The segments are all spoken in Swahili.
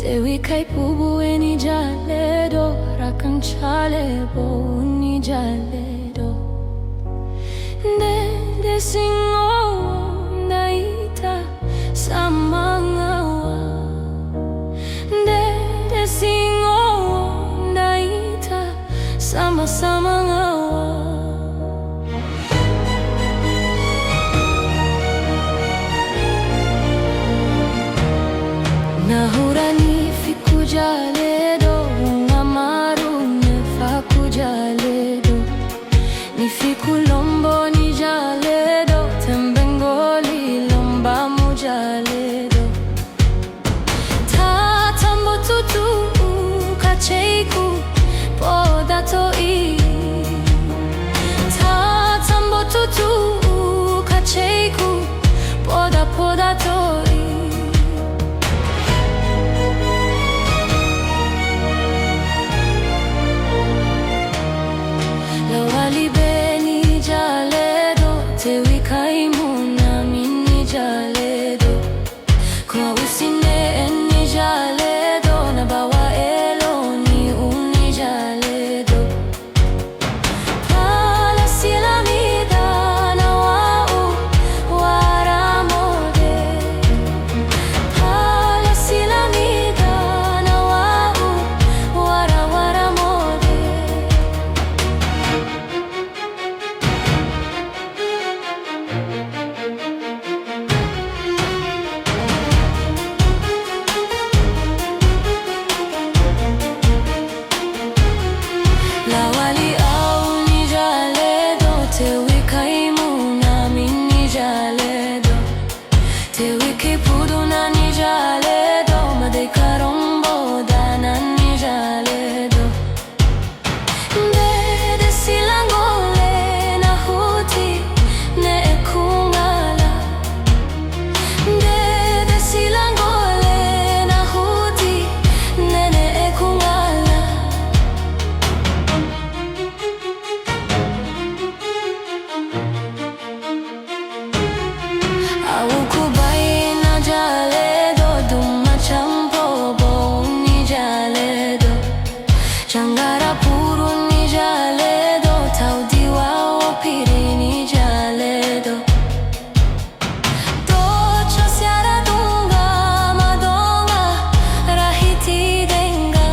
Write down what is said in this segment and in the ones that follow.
Dewi kai pubu eni jaledo, rakan chale bo ni jaledo. De singo naita samangawa. De singo naita samangawa. Nahurani fiku jaledo, ngamaru nefaku jaledo. Ni fiku lombo ni jaledo, tembengoli lomba mu jaledo. Tatambo tutu kacheiku podato I. Tatambo tutu kacheiku podato I. Lawali beni jaledo, tewi kaimu nami ni jaledo. Kwa usine ni jaledo, na bawa elo ni uni jaledo. Pala silamida na wau waramode. Pala silamida na wau waramode. Lawali au ni jaledo, tewi kaimu nami ni jaledo. Tewi kipudu na ni jaledo, madai karombo dana ni jaledo. De silangole na huti ne ekungala. De silangole na huti ne ekungala. Awukubai na jaledo, duma champo bo ni jaledo. Changara puru ni jaledo, taudiwa opiri ni jaledo. Docho siara dunga, madonga, rahiti denga.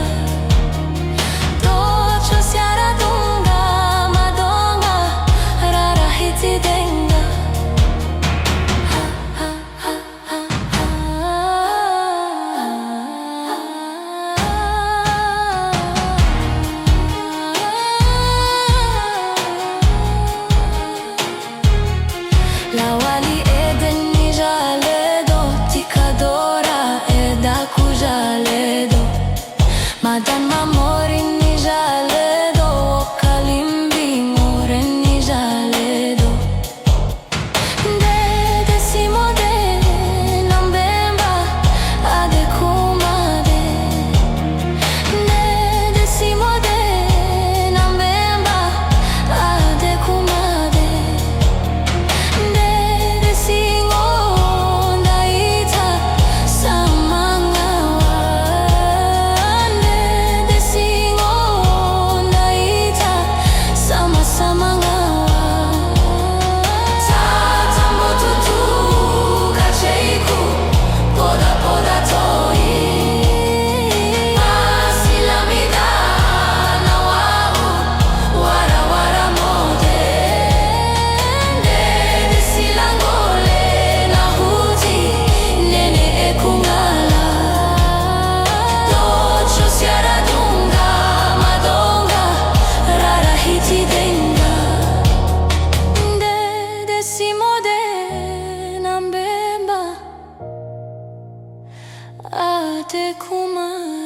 Docho siara dunga, madonga, rahiti denga. Lawali eden ni jaledo, tikadora edaku jaledo. Madan mamori ni jaledo, okalimbi more ni jaledo. De simode nambemba adekumade. De simode nambemba adekumade. De singo naita samangawa. De singo naita samangawa. Tatambo tutu kacheiku poda toi. Asilamida na wau waramode. De silangole na huti nene ekungala. Docho siara dunga, madonga, rarahiti denga. De simode nambemba adekumade.